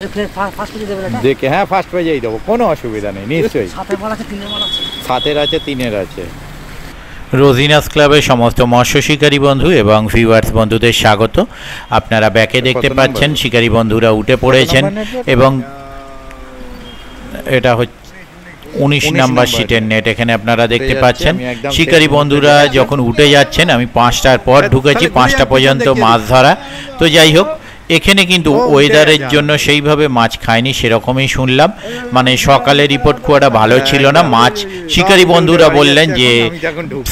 দেখে হ্যাঁ ফার্স্ট পেজেই দেবো, কোনো অসুবিধা নেই, নিশ্চয়ই। সাতের আছে, তিনের আছে। রোজিনাস ক্লাবের সমস্ত মৎস্য শিকারী বন্ধু এবং ভিউয়ার্স বন্ধুদের স্বাগত। আপনারা ব্যাকে দেখতে পাচ্ছেন শিকারী বন্ধুরা উঠে পড়েছেন এবং এটা হচ্ছে 19 নাম্বার সিটের নেট। এখানে আপনারা দেখতে পাচ্ছেন শিকারী বন্ধুরা যখন উঠে যাচ্ছেন, আমি 5টার পর ঢুকেছি, 5টা পর্যন্ত মাছ ধরা। তো যাই হোক, এখানে কিন্তু ওয়েদারের জন্য সেইভাবে মাছ খায়নি সেরকমই শুনলাম, মানে সকালে রিপোর্ট খুব একটা ভালো ছিল না। মাছ শিকারী বন্ধুরা বললেন যে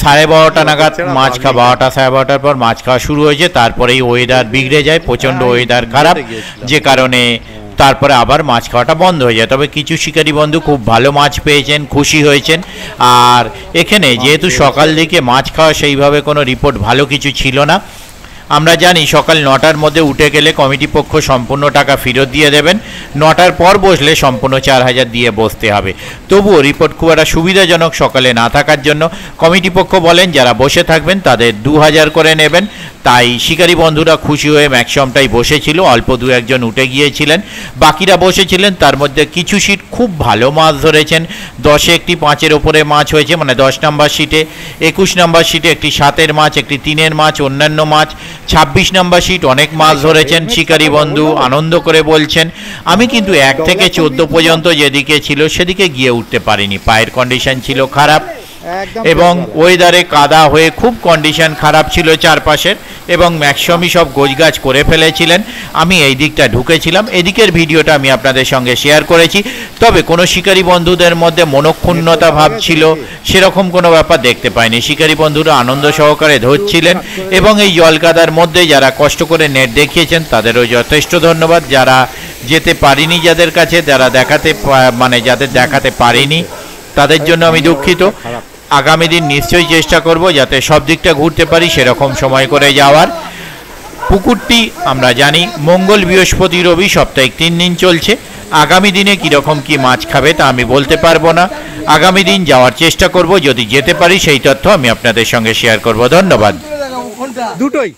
12:30 নাগাদ মাছ খাওয়া, 12টা 12:30 পর মাছ খাওয়া শুরু হয়েছে, তারপরেই ওয়েদার বিগড়ে যায়, প্রচণ্ড ওয়েদার খারাপ, যে কারণে তারপরে আবার মাছ খাওয়াটা বন্ধ হয়ে যায়। তবে কিছু শিকারী বন্ধু খুব ভালো মাছ পেয়েছেন, খুশি হয়েছেন। আর এখানে যেহেতু সকাল দিকে মাছ খাওয়া সেইভাবে কোনো রিপোর্ট ভালো কিছু ছিল না, আমরা জানি সকাল 9টার মধ্যে উঠে গেলে কমিটি পক্ষ সম্পূর্ণ টাকা ফেরত দিয়ে দেবেন, 9টার পর বসলে সম্পূর্ণ 4000 দিয়ে বসতে হবে। তবুও রিপোর্ট খুব একটা সুবিধাজনক সকালে না থাকার জন্য কমিটি পক্ষ বলেন যারা বসে থাকবেন তাদের 2000 করে নেবেন। তাই শিকারী বন্ধুরা খুশি হয়ে ম্যাক্সিমামটাই বসেছিল, অল্প দু একজন উঠে গিয়েছিলেন, বাকিরা বসেছিলেন। তার মধ্যে কিছু সিট খুব ভালো মাছ ধরেছেন, 10-এ একটি 5-এর ওপরে মাছ হয়েছে, মানে 10 নাম্বার সিটে, 21 নাম্বার সিটে একটি 7-এর মাছ, একটি 3-এর মাছ, অন্যান্য মাছ, 26 নাম্বার সিট অনেক মাছ ধরেছেন শিকারী বন্ধু আনন্দ করে বলছেন। আমি কিন্তু 1 থেকে 14 পর্যন্ত যেদিকে ছিল সেদিকে গিয়ে উঠতে পারিনি, পায়ের কন্ডিশন ছিল খারাপ এবং ওয়েদারে কাদা হয়ে খুব কন্ডিশন খারাপ ছিল চারপাশের, এবং ম্যাক্সিমামই সব গোছগাছ করে ফেলেছিলেন। আমি এই দিকটা ঢুকেছিলাম, এদিকের ভিডিওটা আমি আপনাদের সঙ্গে শেয়ার করেছি। তবে কোনো শিকারী বন্ধুদের মধ্যে মনক্ষুণ্ণতা ভাব ছিল সেরকম কোনো ব্যাপার দেখতে পাইনি। শিকারী বন্ধুরা আনন্দ সহকারে ধরছিলেন এবং এই জলকাদার মধ্যে যারা কষ্ট করে নেট দেখিয়েছেন তাদেরও যথেষ্ট ধন্যবাদ। যারা যেতে পারিনি, যাদের কাছে, যারা যাদের দেখাতে পারিনি, তাদের জন্য আমি দুঃখিত। আগামী দিন নিশ্চয়ই চেষ্টা করব যাতে সব দিকটা ঘুরতে পারি, সেরকম সময় করে যাওয়ার। পুকুরটি আমরা জানি মঙ্গল, বৃহস্পতি, রবি সপ্তাহে 3 দিন চলছে। আগামী দিনে কীরকম কি মাছ খাবে তা আমি বলতে পারবো না, আগামী দিন যাওয়ার চেষ্টা করব, যদি যেতে পারি সেই তথ্য আমি আপনাদের সঙ্গে শেয়ার করব। ধন্যবাদ। দুটোই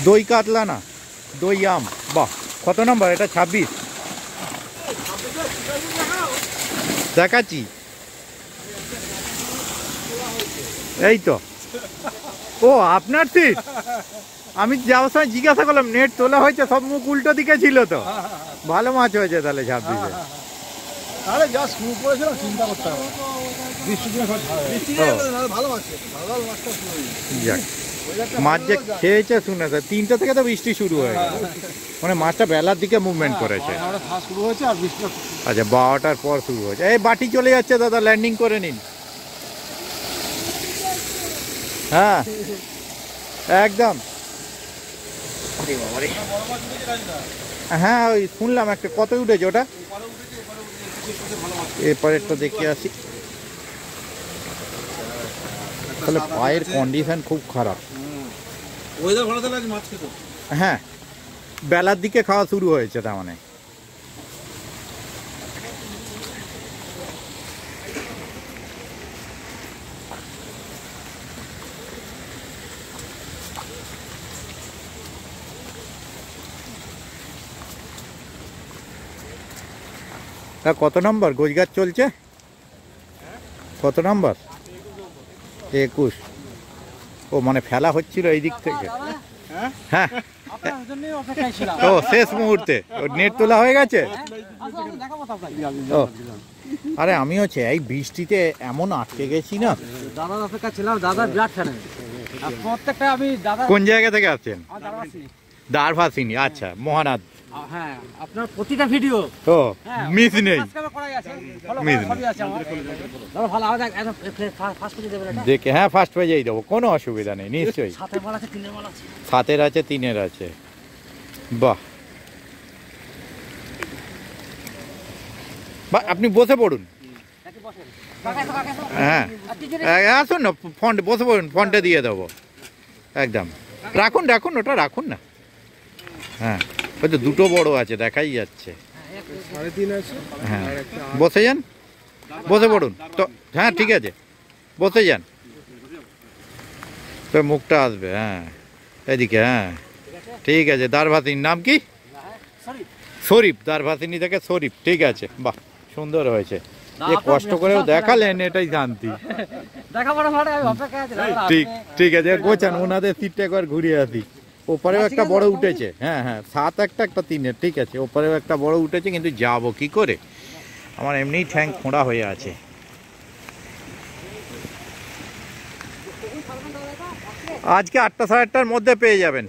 দই কাতলা না, দই আম। বাহ, কত নম্বর এটা? 26 দেখাচ্ছি, এই তো। ও আপনার সিট? আমি যাওয়ার সময় জিজ্ঞাসা করলাম, নেট তোলা হয়েছে, সব মুখ উল্টো দিকে ছিল তো। ভালো মাছ হয়েছে তাহলে 26-এ। আরে যা শুরু করেছিলাম চিন্তা করতে হবে, মাছ যে খেয়েছে শুনে 3টা থেকে তো বৃষ্টি শুরু হয়ে গেল, মানে মাছটা বেলার দিকে মুভমেন্ট করেছে। শুরু হয়েছে আর বৃষ্টি, আচ্ছা 12টার পর শুরু হয়েছে। এই বাটি চলে যাচ্ছে দাদা, ল্যান্ডিং করে নিন। হ্যাঁ একদম, হ্যাঁ ওই শুনলাম একটা, কত উঠেছে ওটা? এরপরেরটা দেখে আসি। তাহলে পায়ের কন্ডিশন খুব খারাপ। হ্যাঁ বেলার দিকে খাওয়া শুরু হয়েছে, তার মানে কত নম্বর গোছগাছ চলছে? কত নম্বর? 21। ও মানে ফেলা হচ্ছিল এই দিক থেকে। হ্যাঁ ও শেষ মুহূর্তে নেট তোলা হয়ে গেছে। ও আরে আমি হচ্ছে এই বৃষ্টিতে এমন আটকে গেছি না। দাদার অপেক্ষা ছিলাম, দাদার বিরাট ফ্যান। প্রত্যেকটা আমি দাদা। কোন জায়গা থেকে আসছেন? দারভাসিনী। আচ্ছা মহানাদ। হ্যাঁ আপনার প্রতিটা ভিডিও ও মিস নেই, দেখে হ্যাঁ ফার্স্ট পেজেই দেবো, কোনো অসুবিধা নেই, নিশ্চয়ই। 7-এর আছে, 3-এর আছে। বাহ বাহ, আপনি বসে পড়ুন। হ্যাঁ আসুন না, ফন্টে বসে পড়ুন, ফন্টে দিয়ে দেবো একদম। রাখুন রাখুন, ওটা রাখুন না। হ্যাঁ ওই তো দুটো বড় আছে, দেখাই যাচ্ছে। হ্যাঁ বসে যান, বসে পড়ুন তো। হ্যাঁ ঠিক আছে, বসে যান, তো মুখটা আসবে। হ্যাঁ এদিকে, হ্যাঁ ঠিক আছে। দারভাসিনীর নাম কি? শরীফ, দ্বারভাসিনী থেকে শরীফ, ঠিক আছে, বাহ সুন্দর হয়েছে। যে কষ্ট করেও দেখালেন এটাই শান্তি। ঠিক ঠিক আছে, গোছান ওনাদের সিটটা একবার ঘুরিয়ে আসি। ওপারেও একটা বড় উঠেছে, হ্যাঁ হ্যাঁ, 7 একটা 3, ঠিক আছে, ওপারেও একটা বড় উঠেছে, কিন্তু যাবো কি করে, আমার এমনিই ঠ্যাং খোঁড়া হয়ে আছে। আজকে 8টা 8:30টার মধ্যে পেয়ে যাবেন।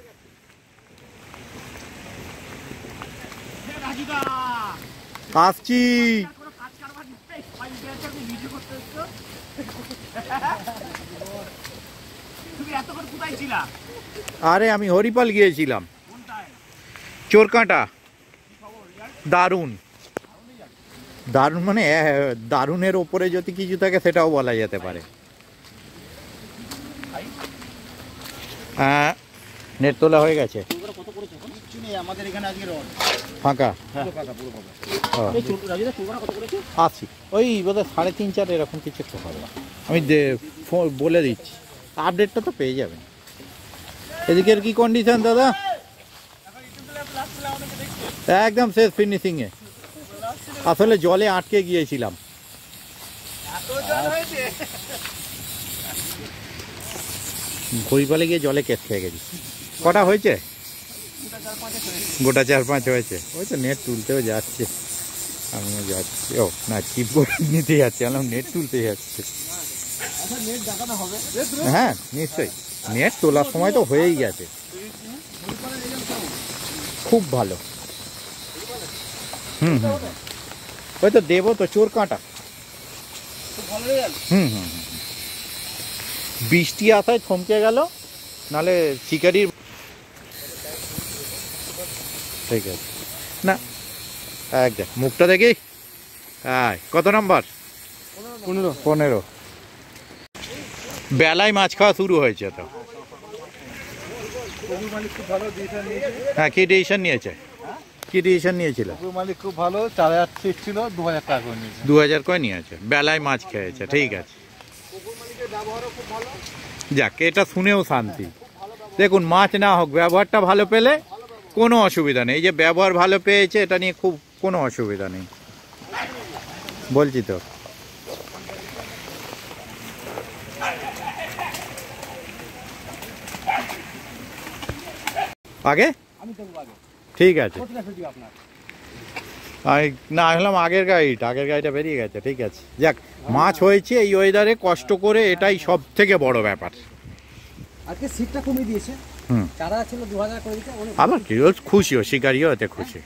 আসছি। আরে আমি হরিপাল গিয়েছিলাম, চোরকাঁটা। দারুণ দারুণ মানে দারুণের ওপরে যদি কিছু থাকে সেটাও বলা যেতে পারে। নেট তোলা হয়ে গেছে, ফাঁকা। আসছি, ওই বোধহয় 3.5 4 এরকম কিছু একটা হবে। আমি বলে দিচ্ছি, আপডেটটা তো পেয়ে যাবেন। এদিকের কি কন্ডিশন দাদা? একদম শেষ ফিনিশিংয়ে। আসলে জলে আটকে গিয়েছিলাম। হরিপালে গিয়ে জলে কেস খেয়ে গেছি। কটা হয়েছে? গোটা 4-5 হয়েছে। ওই তো নেট তুলতেও যাচ্ছে, আমিও যাচ্ছি। ও না, চিপ করে নিতে যাচ্ছে, আমি নেট তুলতে যাচ্ছে। হ্যাঁ নিশ্চয়ই, নেট তোলার সময় তো হয়েই গেছে। খুব ভালো। হুম হুম, ওই তো দেবো তো, চোরকাঁটা। হুম হুম, বৃষ্টি আসায় থমকে গেল, নালে শিকারির। ঠিক আছে না, একদম মুখটা দেখি। হ্যাঁ, কত নাম্বার? 15। বেলায় মাছ খাওয়া শুরু হয়েছে তো। হ্যাঁ, কি ডিসিশন নিয়েছে? কি ডিসিশন নিয়েছিল? মালিক খুব ভালো, 4000 ঠিক ছিল, 2000 টাকা করে নিয়েছে। 2000 করে নিয়েছে, বেলায় মাছ খেয়েছে, ঠিক আছে। যাক, এটা শুনেও শান্তি। দেখুন, মাছ না হোক, ব্যবহারটা ভালো পেলে কোনো অসুবিধা নেই। এই যে ব্যবহার ভালো পেয়েছে, এটা নিয়ে খুব কোনো অসুবিধা নেই, বলছি তো। আগে ঠিক আছে, না আসলাম আগের গাড়িটা বেরিয়ে গেছে, ঠিক আছে। যাক, মাছ হয়েছে এই ওয়েদারে কষ্ট করে, এটাই সব থেকে বড় ব্যাপার। আজকে সিটটা কমিয়ে দিয়েছে, চারা ছিল 2000 করে দিয়েছে। আমার কি খুশিও, শিকারিও এতে খুশি।